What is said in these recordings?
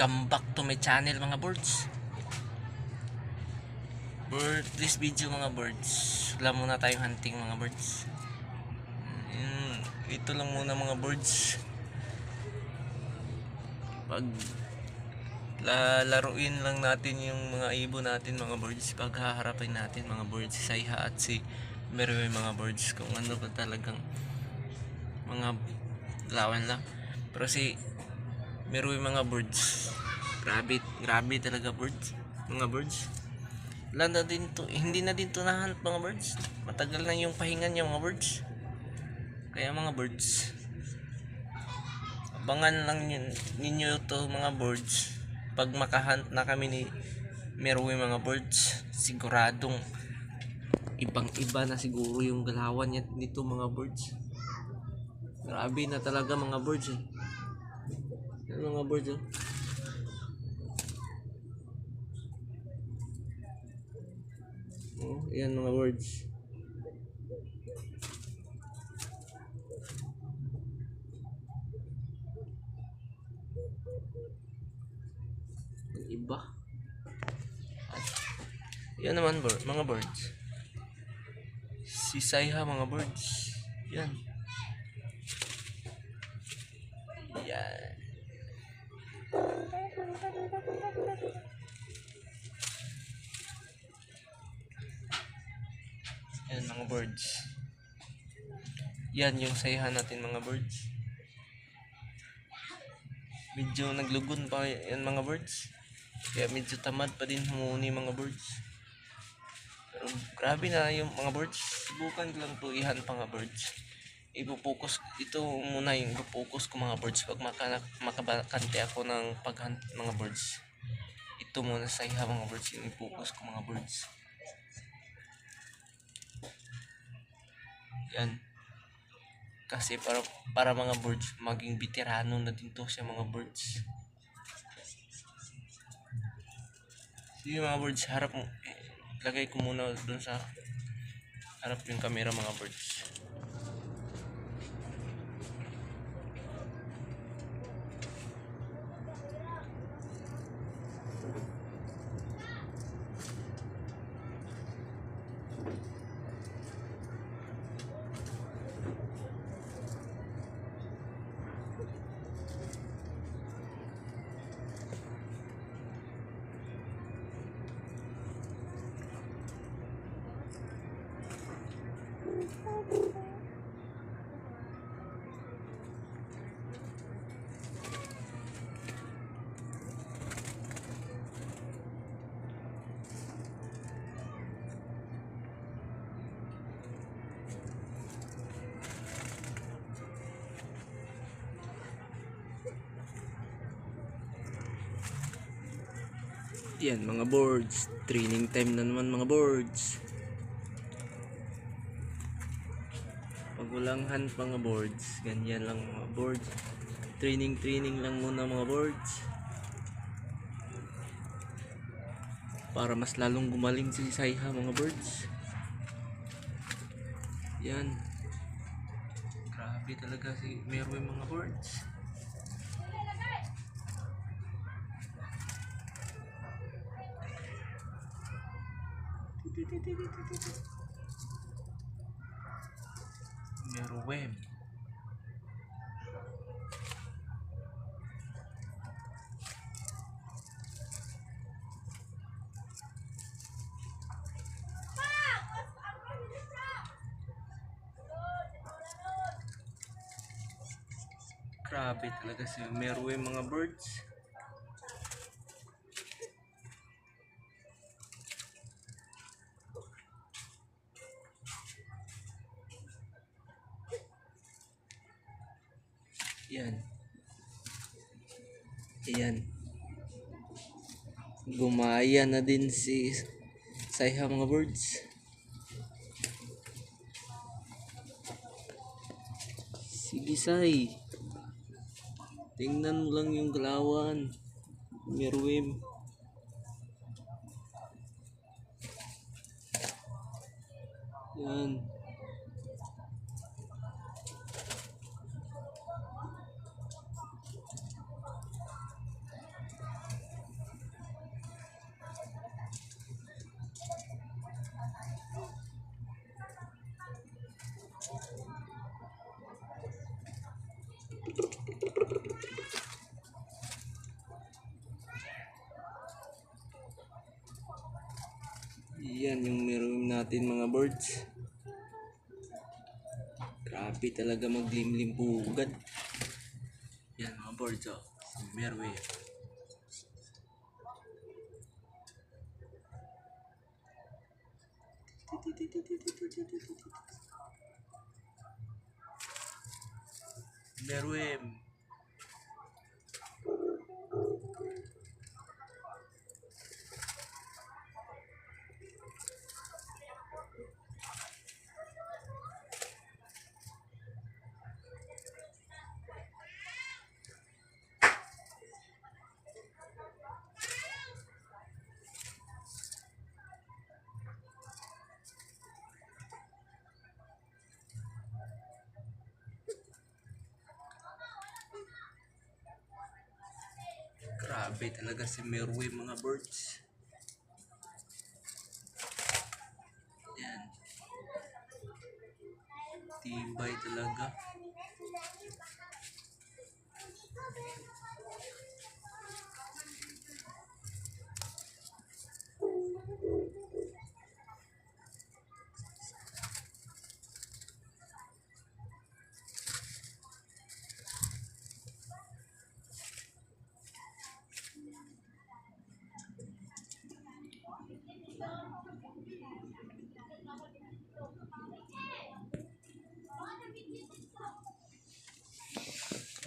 Welcome back to my channel mga birds. This video mga birds, wala muna tayong hunting mga birds. Ito lang muna mga birds. Pag laruin lang natin yung mga ibon natin mga birds, paghaharapin natin mga birds, si Saiha at si Meroy mga birds, kung ano ba talagang mga lawan lang. Pero si Meroy mga birds, grabe talaga birds, mga birds. Wala na din to, hindi na din to nahunt mga birds. Matagal na yung pahinga niya mga birds. Kaya mga birds, abangan lang ninyo to mga birds. Pag makahunt na kami ni Meroy mga birds, siguradong ibang iba na siguro yung galawan niya nito mga birds. Grabe na talaga mga birds eh. Yan mga birds eh. Oh, yan mga birds. Iba. At yan naman mga birds. Si Saiha mga birds. Yan. Yan. Yan mga birds. Yan yung Saiha natin mga birds. Medyo naglugon pa yan mga birds. Kaya medyo tamad pa din humuni mga birds. Pero grabe na yung mga birds. Subukan ko lang to ihan pa mga birds. Ipo-focus ito muna yung ipo-focus ko mga birds pag makabakante ako ng paghunt mga birds. Ito muna sa Saiha mga birds yung i-focus ko mga birds. Yan. Kasi para mga birds maging veterano na din to siya mga birds. Sige mga birds, harap mo. Lagay ko muna dun sa harap yung camera mga birds. Yan mga birds, training time na naman mga birds. Pag walang hunt mga birds, ganyan lang mga birds. Training lang muna mga birds. Para mas lalong gumaling si Saiha mga birds. Yan. Grabe talaga si Meroy mga birds. Meroy. Grabe talaga si Meroy mga birds. Yan. Ayan. Gumaya na din si Saiha mga birds. Sige Sai. Tingnan mo lang yung galawan. Meroy. Yan. Yan yung meron natin mga birds. Grabe talaga maglimlim pugad. Yan mga birds oh. Merway. Merway. Grabe talaga si Merway mga birds. Yan. Tibay talaga.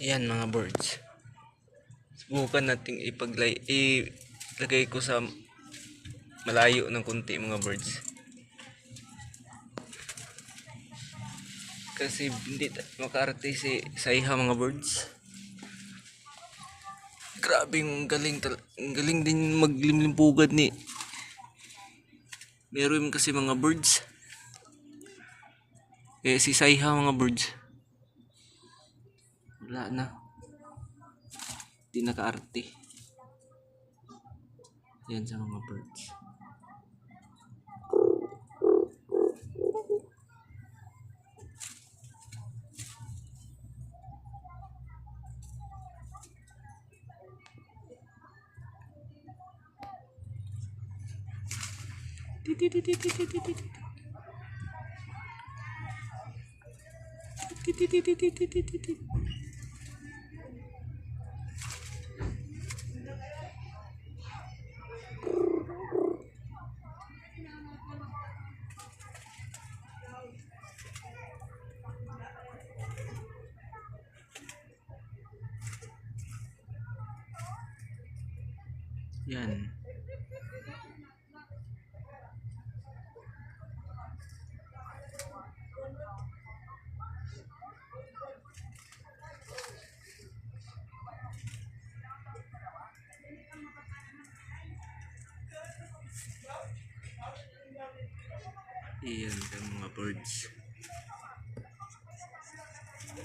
Yan mga birds. Subukan nating ilagay ko sa malayo ng kunti mga birds. Kasi hindi makaarte si Saiha mga birds. Grabe ang galing din maglimlimpugad ni meron kasi mga birds. Eh si Saiha mga birds. Wala na. Di nakaarte. Yan sa mga birds. Yan. Iyan ang mga birds.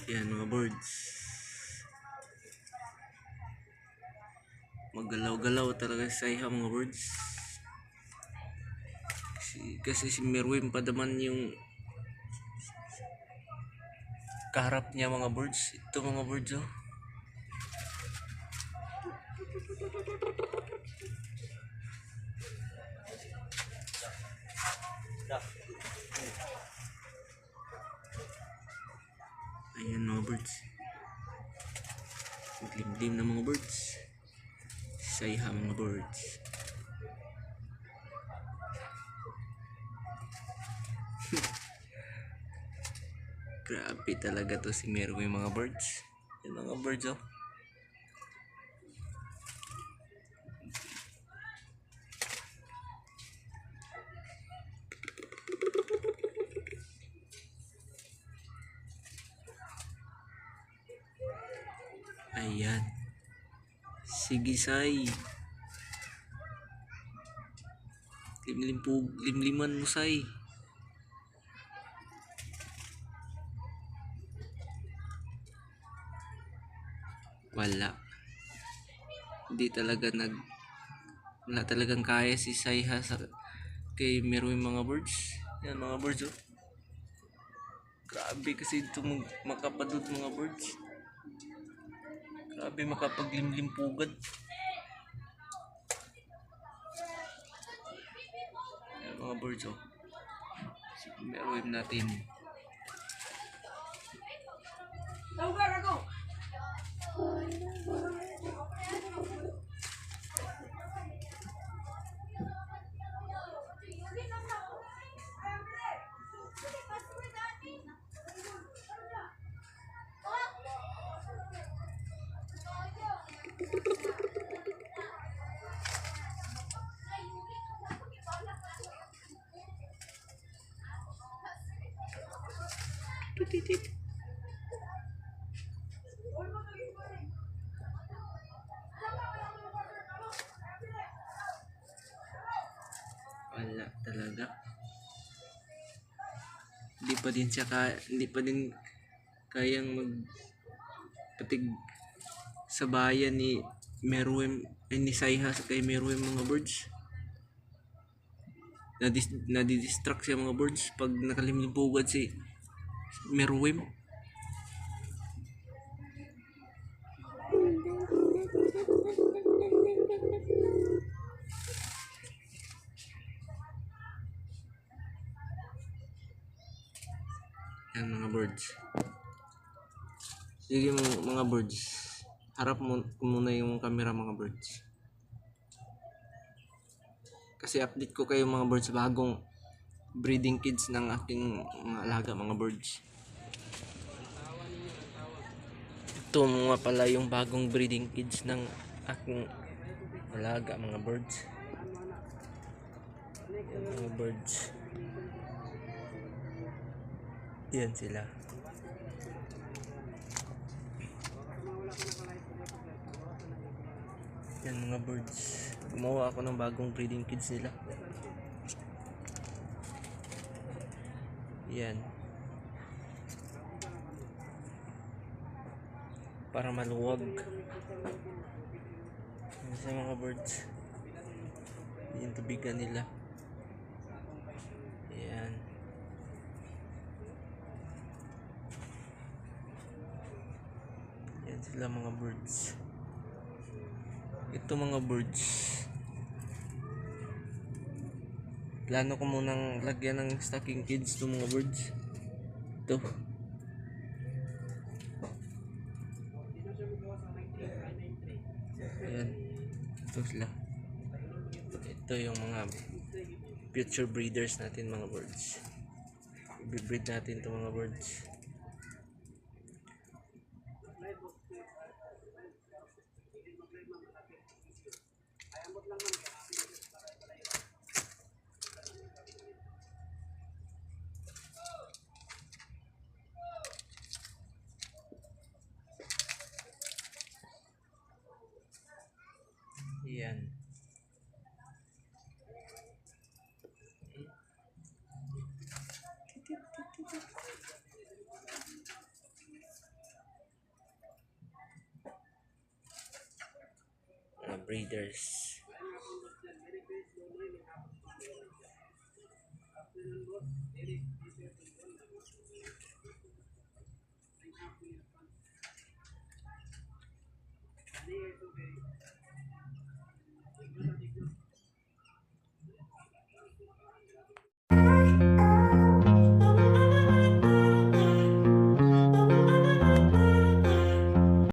Yan mga birds. Maggalaw-galaw talaga sa Saiha mga birds. Kasi si Merwin padaman yung kaharap niya mga birds. Ito mga birds oh. Ayan mga birds. Lim-lim na mga birds. Saiha mga birds. Grabe talaga to si Merwin mga birds. Yan mga birds oh. Ayan. Sige Sai. Limliman mo Sai. Wala. Hindi talaga wala talagang kaya si Saiha sa kay meron mga birds. Yan mga birds oh. Grabe kasi ito makapadod mga birds. Grabe makapaglimlimpugad. Yan mga birds oh. Meron natin. Titit. Wala talaga. Hindi pa din kayang magpatig sa bayan ni Meruem ni Saiha sa kay Meruem mga birds. Nadidistract siya mga birds pag nakalimpugad si Meruem. Yan mga birds. Sige mga birds. Harap mo muna yung camera mga birds. Kasi update ko kayo mga birds sa bagong breeding kids ng aking mga alaga mga birds. Ito mga pala yung bagong breeding kids ng aking alaga mga birds. Yan mga birds. Yan sila. Yan mga birds. Gumawa ako ng bagong breeding kids nila. Yan. Para maluwag. Yan sa mga birds. Yung tubigan nila. Yan. Yan sila mga birds. Ito mga birds. Plano ko munang lagyan ng stocking kids to mga birds. Ito. Ayan. Ito sila. Ito yung mga future breeders natin mga birds. I-breed natin to mga birds. Yan. Mga breeders.